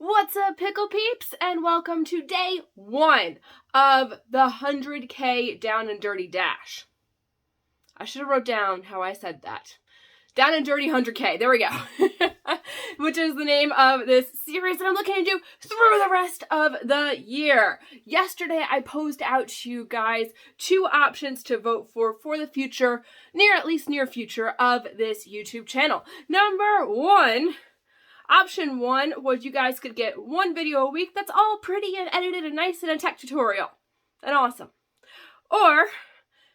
What's up, Pickle Peeps, and welcome to day 1 of the 100K Down and Dirty Dash. I should have wrote down how I said that. Down and Dirty 100K, there we go. Which is the name of this series that I'm looking to do through the rest of the year. Yesterday, I posed out to you guys 2 options to vote for the future, at least near future, of this YouTube channel. Number 1... Option 1 was you guys could get 1 video a week that's all pretty and edited and nice and a tech tutorial. And awesome. Or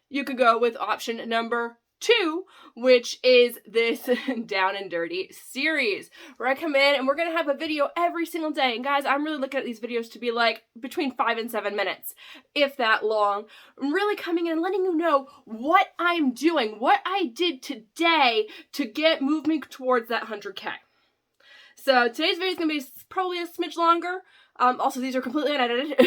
you could go with option number 2, which is this Down and Dirty series, where I come in and we're going to have a video every single day. And guys, I'm really looking at these videos to be like between 5 and 7 minutes, if that long. I'm really coming in and letting you know what I'm doing, what I did today to move me towards that 100K. So today's video is going to be probably a smidge longer. Also, these are completely unedited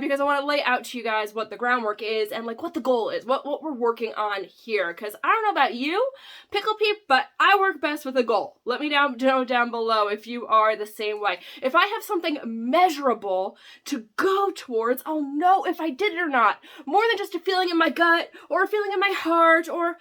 because I want to lay out to you guys what the groundwork is and like what the goal is, what we're working on here. Because I don't know about you, Pickle Peep, but I work best with a goal. Let me know down below if you are the same way. If I have something measurable to go towards, I'll know if I did it or not. More than just a feeling in my gut or a feeling in my heart or,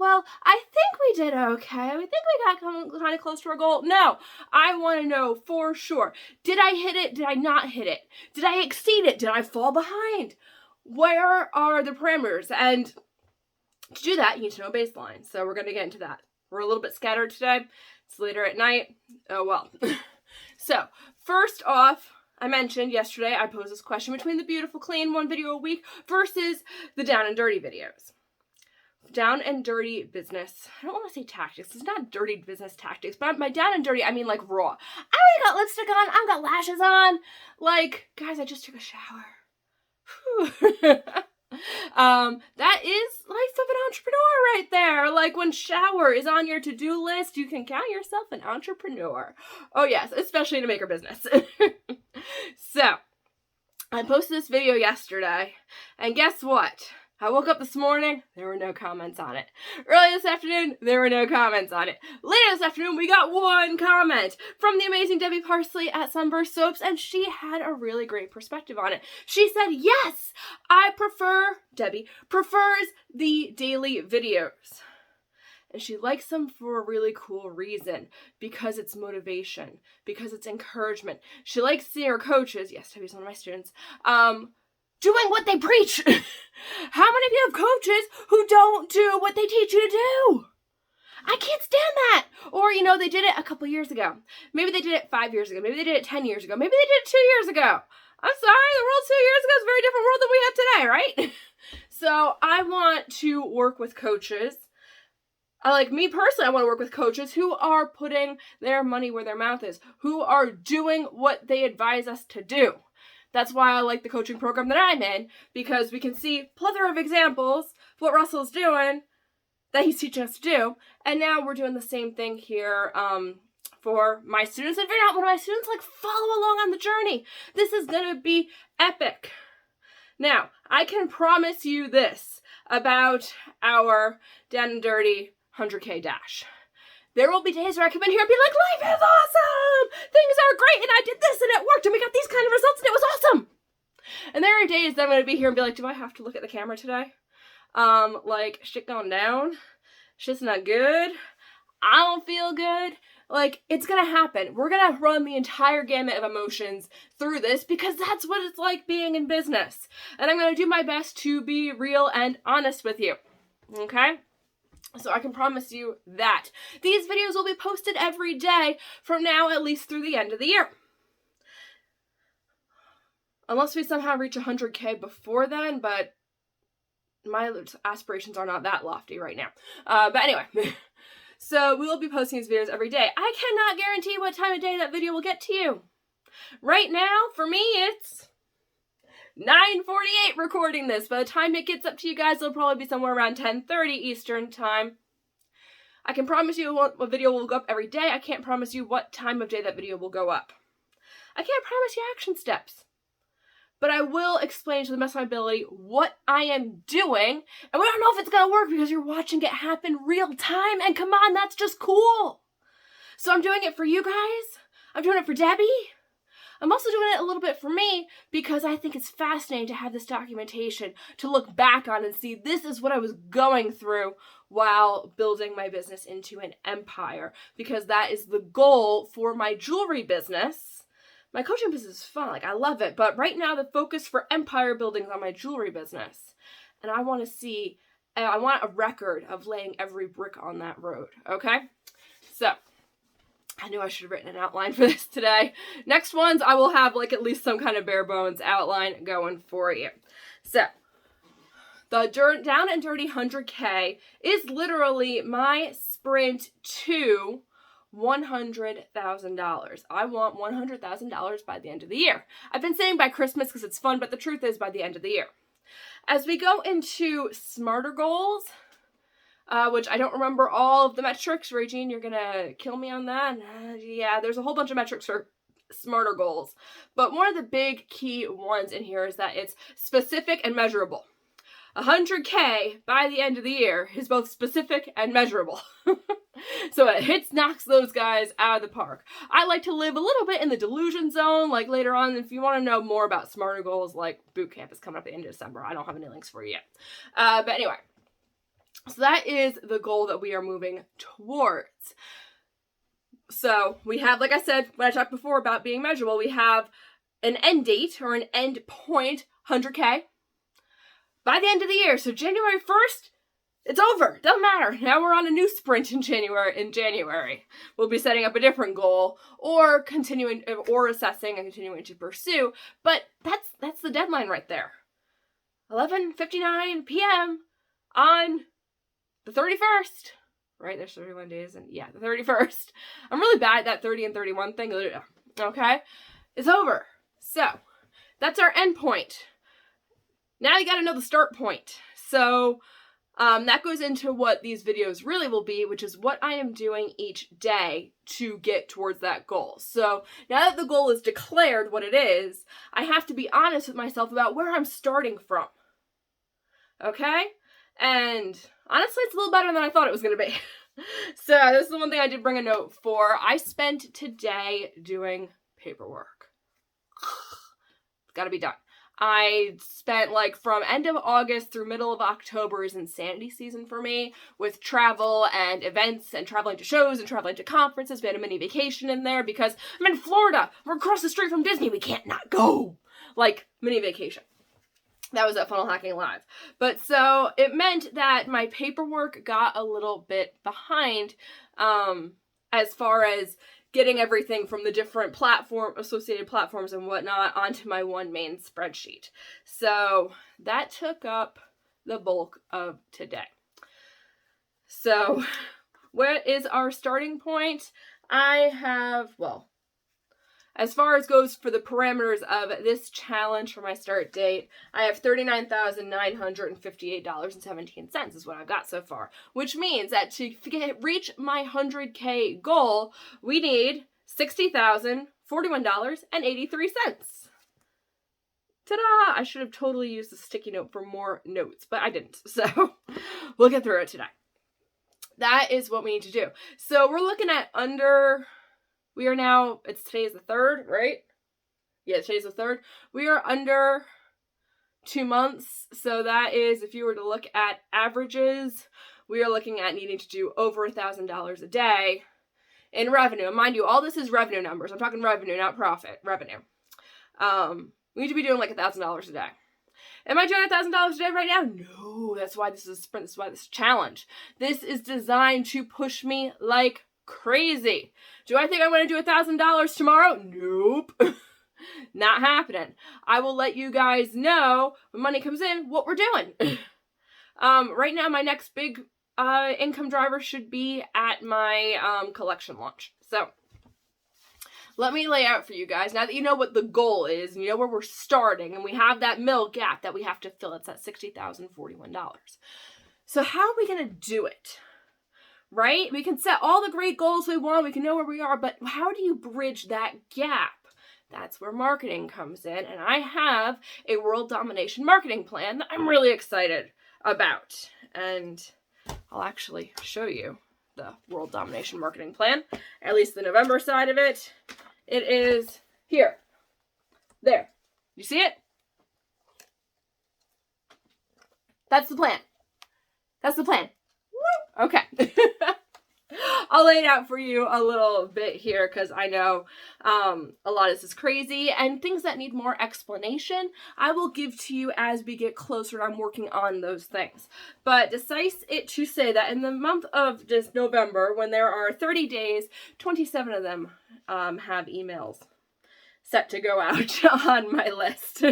well, I think we did okay. We think we got kind of close to our goal. No, I want to know for sure. Did I hit it? Did I not hit it? Did I exceed it? Did I fall behind? Where are the parameters? And to do that, you need to know baseline. So we're going to get into that. We're a little bit scattered today. It's later at night. Oh, well. So first off, I mentioned yesterday I posed this question between the beautiful, clean 1 video a week versus the down and dirty videos. Down and dirty business. I don't want to say tactics. It's not dirty business tactics, but by down and dirty, I mean like raw. I already got lipstick on. I've got lashes on. Like, guys, I just took a shower. That is life of an entrepreneur right there. Like when shower is on your to-do list, you can count yourself an entrepreneur. Oh yes, especially in a maker business. So, I posted this video yesterday, and guess what? I woke up this morning, there were no comments on it. Early this afternoon, there were no comments on it. Later this afternoon, we got 1 comment from the amazing Debbie Parsley at Sunburst Soaps, and she had a really great perspective on it. She said, yes, Debbie prefers the daily videos. And she likes them for a really cool reason, because it's motivation, because it's encouragement. She likes seeing her coaches, yes, Debbie's one of my students, doing what they preach. How many of you have coaches who don't do what they teach you to do? I can't stand that. Or, they did it a couple years ago. Maybe they did it 5 years ago. Maybe they did it 10 years ago. Maybe they did it 2 years ago. I'm sorry, the world 2 years ago is a very different world than we have today, right? So I want to work with coaches. Me personally, I want to work with coaches who are putting their money where their mouth is, who are doing what they advise us to do. That's why I like the coaching program that I'm in, because we can see a plethora of examples of what Russell's doing that he's teaching us to do. And now we're doing the same thing here for my students. And if you're not one of my students, follow along on the journey. This is going to be epic. Now, I can promise you this about our Down and Dirty 100K Dash. There will be days where I come in here and be like, life is awesome! Things are great, and I did this, and it worked, and we got these kind of results, and it was awesome! And there are days that I'm going to be here and be like, do I have to look at the camera today? Shit going down? Shit's not good? I don't feel good? It's going to happen. We're going to run the entire gamut of emotions through this, because that's what it's like being in business. And I'm going to do my best to be real and honest with you. Okay? So I can promise you that. These videos will be posted every day from now at least through the end of the year. Unless we somehow reach 100K before then, but my aspirations are not that lofty right now. But anyway, so we will be posting these videos every day. I cannot guarantee what time of day that video will get to you. Right now, for me, it's 9:48 recording this. By the time it gets up to you guys, it'll probably be somewhere around 10:30 Eastern time. I can promise you a video will go up every day. I can't promise you what time of day that video will go up. I can't promise you action steps. But I will explain to the best of my ability what I am doing. And we don't know if it's going to work because you're watching it happen real time. And come on, that's just cool. So I'm doing it for you guys. I'm doing it for Debbie. I'm also doing it a little bit for me because I think it's fascinating to have this documentation to look back on and see this is what I was going through while building my business into an empire, because that is the goal for my jewelry business. My coaching business is fun, like I love it, but right now the focus for empire building is on my jewelry business. And I want a record of laying every brick on that road, okay? So, I knew I should have written an outline for this today. Next ones, I will have like at least some kind of bare bones outline going for you. So, the Down and Dirty 100K is literally my sprint to $100,000. I want $100,000 by the end of the year. I've been saying by Christmas because it's fun, but the truth is by the end of the year. As we go into smarter goals, which I don't remember all of the metrics. Regine, you're gonna kill me on that. Yeah, there's a whole bunch of metrics for smarter goals. But one of the big key ones in here is that it's specific and measurable. 100K by the end of the year is both specific and measurable. So it knocks those guys out of the park. I like to live a little bit in the delusion zone, like later on, if you want to know more about smarter goals, like boot camp is coming up at the end of December. I don't have any links for you yet. But anyway. So that is the goal that we are moving towards. So we have, like I said, when I talked before about being measurable, we have an end date or an end point, 100K, by the end of the year. So January 1st, it's over. Doesn't matter. Now we're on a new sprint in January. We'll be setting up a different goal or continuing or assessing and continuing to pursue. But that's the deadline right there. 11:59 p.m. on the 31st, right? There's 31 days, and yeah, the 31st. I'm really bad at that 30 and 31 thing. Okay? It's over. So, that's our end point. Now you gotta know the start point. So, that goes into what these videos really will be, which is what I am doing each day to get towards that goal. So, now that the goal is declared what it is, I have to be honest with myself about where I'm starting from. Okay? And honestly, it's a little better than I thought it was going to be. So this is the one thing I did bring a note for. I spent today doing paperwork. It's got to be done. I spent like from end of August through middle of October is insanity season for me with travel and events and traveling to shows and traveling to conferences. We had a mini vacation in there because I'm in Florida. We're across the street from Disney. We can't not go. Like mini vacation. That was at Funnel Hacking Live. But so it meant that my paperwork got a little bit behind as far as getting everything from the different associated platforms and whatnot onto my one main spreadsheet. So that took up the bulk of today. So what is our starting point? I have, well, as far as goes for the parameters of this challenge for my start date, I have $39,958.17 is what I've got so far, which means that to reach my 100K goal, we need $60,041.83. Ta-da! I should have totally used the sticky note for more notes, but I didn't, so we'll get through it today. That is what we need to do. So we're looking at we are now, today's the 3rd, right? Yeah, today's the 3rd. We are under 2 months. So that is, if you were to look at averages, we are looking at needing to do over $1,000 a day in revenue. And mind you, all this is revenue numbers. I'm talking revenue, not profit. Revenue. We need to be doing like $1,000 a day. Am I doing $1,000 a day right now? No, that's why this is a sprint. This is why this is a challenge. This is designed to push me like crazy. Do I think I'm going to do $1,000 tomorrow? Nope. Not happening. I will let you guys know when money comes in what we're doing. Right now, my next big income driver should be at my collection launch. So let me lay out for you guys, now that you know what the goal is, and you know where we're starting, and we have that middle gap that we have to fill. It's at $60,041. So how are we going to do it? Right? We can set all the great goals we want. We can know where we are, but how do you bridge that gap? That's where marketing comes in, and I have a world domination marketing plan that I'm really excited about. And I'll actually show you the world domination marketing plan, at least the November side of it. It is here. There. You see it? That's the plan. That's the plan. Woo! Okay. I'll lay it out for you a little bit here because I know a lot of this is crazy and things that need more explanation I will give to you as we get closer. I'm working on those things. But suffice it to say that in the month of just November, when there are 30 days, 27 of them have emails set to go out on my list.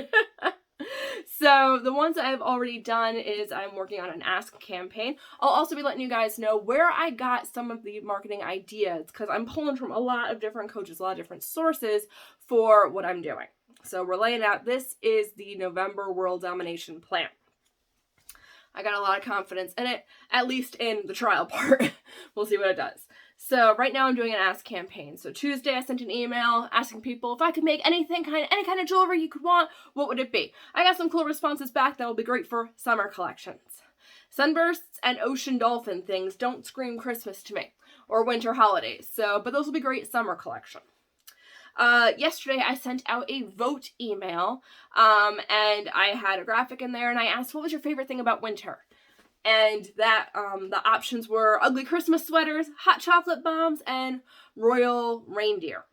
So the ones that I've already done is I'm working on an ask campaign. I'll also be letting you guys know where I got some of the marketing ideas because I'm pulling from a lot of different coaches, a lot of different sources for what I'm doing. So we're laying out, this is the November World Domination Plan. I got a lot of confidence in it, at least in the trial part. We'll see what it does. So right now I'm doing an ask campaign. So Tuesday I sent an email asking people if I could make any kind of jewelry you could want, what would it be? I got some cool responses back that will be great for summer collections. Sunbursts and ocean dolphin things don't scream Christmas to me or winter holidays. But those will be great summer collection. Yesterday I sent out a vote email and I had a graphic in there and I asked, what was your favorite thing about winter? And that the options were ugly Christmas sweaters, hot chocolate bombs, and royal reindeer.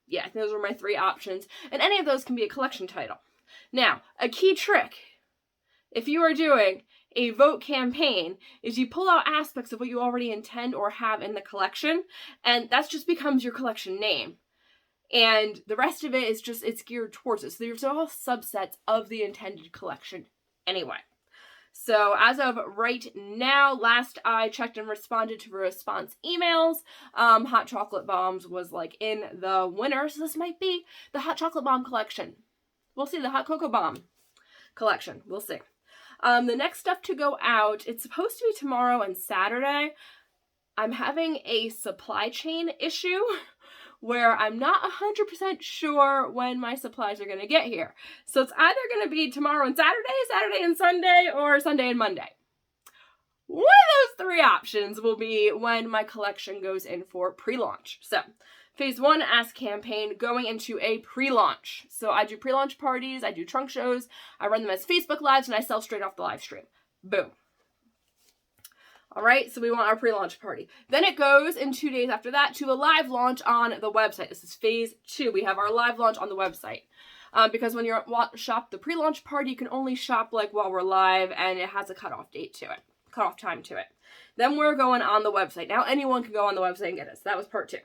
Yeah, I think those were my 3 options. And any of those can be a collection title. Now, a key trick, if you are doing a vote campaign, is you pull out aspects of what you already intend or have in the collection, and that just becomes your collection name. And the rest of it is just, it's geared towards it. So there's all subsets of the intended collection anyway. So as of right now, last I checked and responded to response emails, hot chocolate bombs was like in the winner. So this might be the hot chocolate bomb collection. We'll see. The hot cocoa bomb collection. We'll see. The next stuff to go out, it's supposed to be tomorrow and Saturday. I'm having a supply chain issue where I'm not 100% sure when my supplies are going to get here. So it's either going to be tomorrow and Saturday, Saturday and Sunday, or Sunday and Monday. One of those 3 options will be when my collection goes in for pre-launch. So phase 1 ask campaign going into a pre-launch. So I do pre-launch parties, I do trunk shows, I run them as Facebook Lives, and I sell straight off the live stream. Boom. All right, so we want our pre-launch party. Then it goes in 2 days after that to a live launch on the website. This is phase 2. We have our live launch on the website. Because when you're shop the pre-launch party, you can only shop like while we're live, and it has a cutoff date to it, cutoff time to it. Then we're going on the website. Now anyone can go on the website and get it. So that was part 2.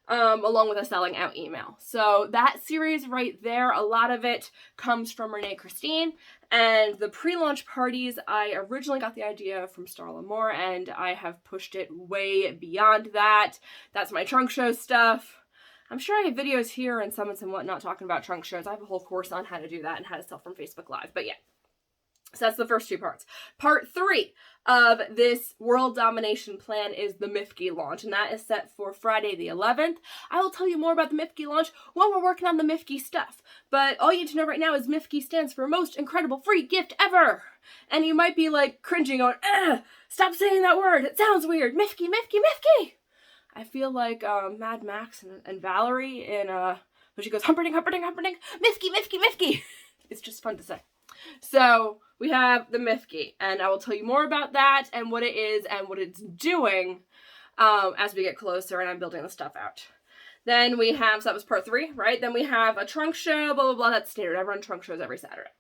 Along with a selling out email. So that series right there, a lot of it comes from Renee Christine. And the pre-launch parties, I originally got the idea from Starla Moore, and I have pushed it way beyond that. That's my trunk show stuff. I'm sure I have videos here and summits and whatnot talking about trunk shows. I have a whole course on how to do that and how to sell from Facebook Live. But yeah. So that's the first 2 parts. Part 3 of this World Domination Plan is the MIFGE launch, and that is set for Friday the 11th. I will tell you more about the MIFGE launch when we're working on the MIFGE stuff. But all you need to know right now is MIFGE stands for Most Incredible Free Gift Ever. And you might be like cringing going, stop saying that word. It sounds weird. MIFGE, MIFGE, MIFGE. I feel like Mad Max and Valerie in, when she goes, Humperdinck, Humperdinck, Humperdinck, MIFGE, MIFGE, MIFGE. It's just fun to say. So we have the MIFGE, and I will tell you more about that and what it is and what it's doing as we get closer and I'm building the stuff out. Then we have, so that was part 3, right? Then we have a trunk show, blah, blah, blah. That's standard. I run trunk shows every Saturday.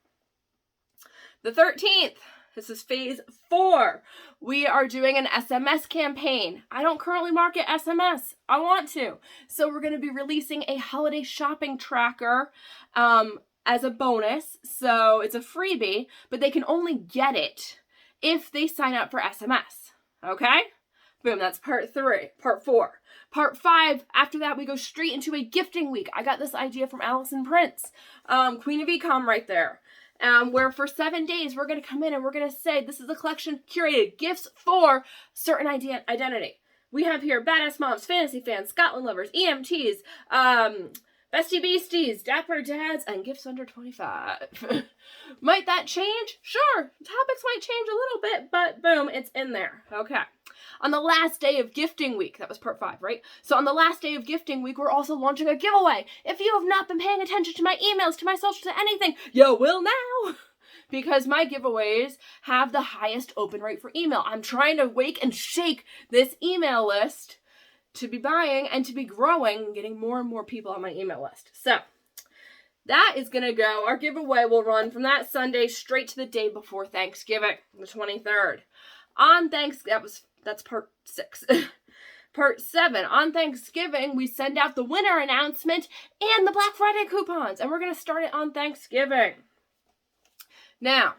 The 13th, this is phase 4. We are doing an SMS campaign. I don't currently market SMS. I want to. So we're going to be releasing a holiday shopping tracker as a bonus. So it's a freebie, but they can only get it if they sign up for SMS. Okay? Boom, that's part 3. Part 4. Part 5, after that, we go straight into a gifting week. I got this idea from Allison Prince, Queen of Ecom right there. Where for 7 days, we're going to come in and we're going to say, this is a collection curated gifts for certain identity. We have here Badass Moms, Fantasy Fans, Scotland Lovers, EMTs, Bestie Beasties, Dapper Dads, and gifts under 25. Might that change? Sure. Topics might change a little bit, but boom, it's in there. Okay. On the last day of gifting week, that was part 5, right? So on the last day of gifting week, we're also launching a giveaway. If you have not been paying attention to my emails, to my socials, to anything, you will now. Because my giveaways have the highest open rate for email. I'm trying to wake and shake this email list to be buying and to be growing and getting more and more people on my email list. So that is going to go. Our giveaway will run from that Sunday straight to the day before Thanksgiving, the 23rd. On Thanksgiving, that's part 6. Part 7, on Thanksgiving, we send out the winner announcement and the Black Friday coupons, and we're going to start it on Thanksgiving. Now,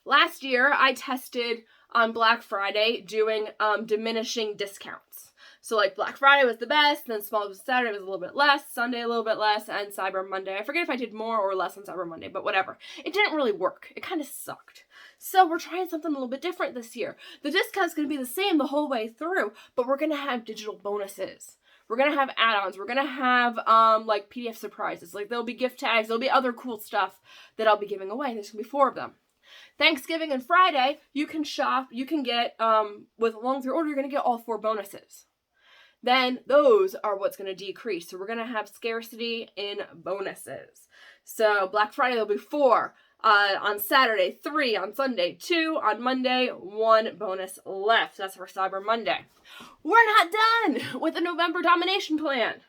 last year, I tested on Black Friday doing diminishing discounts. So like Black Friday was the best, then Small Saturday was a little bit less, Sunday a little bit less, and Cyber Monday. I forget if I did more or less on Cyber Monday, but whatever. It didn't really work. It kind of sucked. So we're trying something a little bit different this year. The discount's going to be the same the whole way through, but we're going to have digital bonuses. We're going to have add-ons. We're going to have like PDF surprises. Like there'll be gift tags. There'll be other cool stuff that I'll be giving away. There's going to be 4 of them. Thanksgiving and Friday, you can shop. You can get, with along through order, you're going to get all 4 bonuses. Then those are what's going to decrease. So we're going to have scarcity in bonuses. So Black Friday, there'll be 4. On Saturday, 3. On Sunday, 2. On Monday, 1 bonus left. That's for Cyber Monday. We're not done with the November domination plan.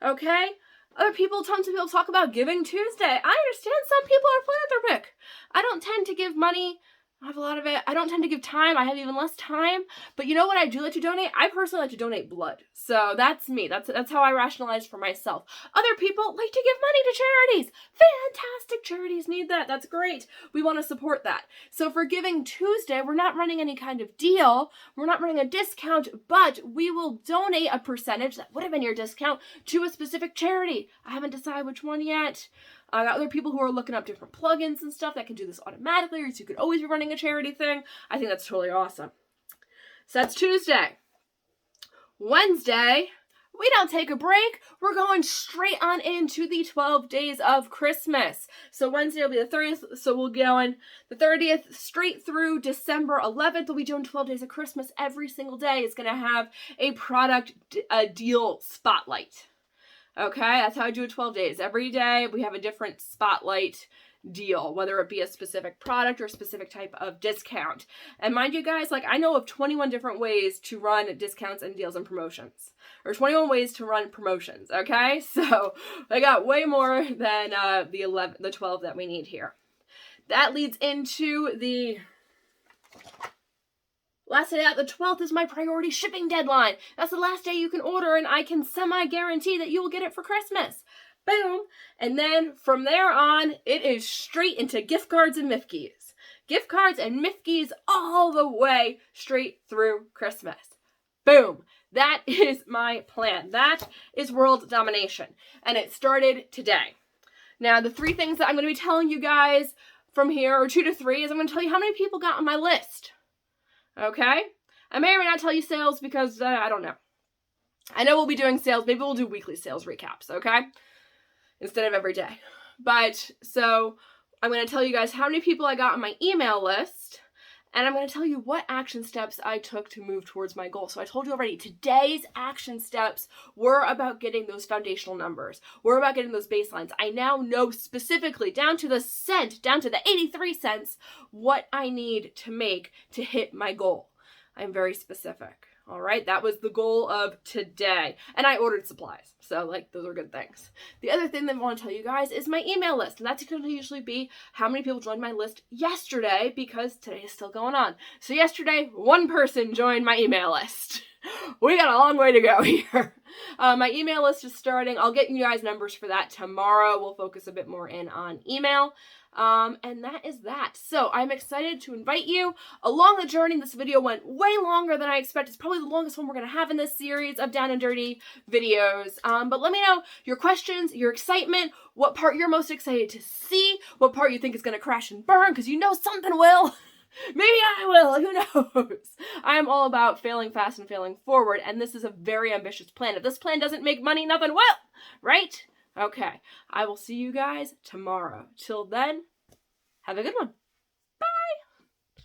Okay? Tons of people talk about Giving Tuesday. I understand some people are philanthropic. I don't tend to give money. I have a lot of it. I don't tend to give time. I have even less time. But you know what I do like to donate? I personally like to donate blood. So that's me. That's how I rationalize for myself. Other people like to give money to charities. Fantastic. Charities need that. That's great. We want to support that. So for Giving Tuesday, we're not running any kind of deal. We're not running a discount, but we will donate a percentage that would have been your discount to a specific charity. I haven't decided which one yet. I got other people who are looking up different plugins and stuff that can do this automatically, or so you could always be running a charity thing. I think that's totally awesome. So that's Tuesday. Wednesday, we don't take a break. We're going straight on into the 12 days of Christmas. So Wednesday will be the 30th, so we'll go in the 30th straight through December 11th. We'll be doing 12 days of Christmas. Every single day is going to have a product deal spotlight. Okay, that's how I do it 12 days. Every day we have a different spotlight deal, whether it be a specific product or a specific type of discount. And mind you guys, like I know of 21 different ways to run discounts and deals and promotions. Or 21 ways to run promotions, okay? So I got way more than the 12 that we need here. That leads into the last day out, the 12th is my priority shipping deadline. That's the last day you can order, and I can semi-guarantee that you will get it for Christmas. Boom. And then from there on, it is straight into gift cards and MIFGEs. Gift cards and MIFGEs all the way straight through Christmas. Boom. That is my plan. That is world domination. And it started today. Now, the 3 things that I'm going to be telling you guys from here, or 2 to 3, is I'm going to tell you how many people got on my list. Okay? I may or may not tell you sales because I don't know. I know we'll be doing sales. Maybe we'll do weekly sales recaps, okay? Instead of every day. But, so, I'm going to tell you guys how many people I got on my email list, and I'm going to tell you what action steps I took to move towards my goal. So I told you already, today's action steps were about getting those foundational numbers. We're about getting those baselines. I now know specifically, down to the cent, down to the 83 cents, what I need to make to hit my goal. I'm very specific. All right, that was the goal of today. And I ordered supplies. So, like, those are good things. The other thing that I want to tell you guys is my email list. And that's going to usually be how many people joined my list yesterday, because today is still going on. So yesterday, 1 person joined my email list. We got a long way to go here. My email list is starting. I'll get you guys numbers for that tomorrow. We'll focus a bit more in on email. And that is that. So I'm excited to invite you along the journey. This video went way longer than I expected. It's probably the longest one we're going to have in this series of Down and Dirty videos. But let me know your questions, your excitement, what part you're most excited to see, what part you think is going to crash and burn, because you know something will. Maybe I will, who knows? I am all about failing fast and failing forward, and this is a very ambitious plan. If this plan doesn't make money, nothing will, right? Okay, I will see you guys tomorrow. Till then, have a good one.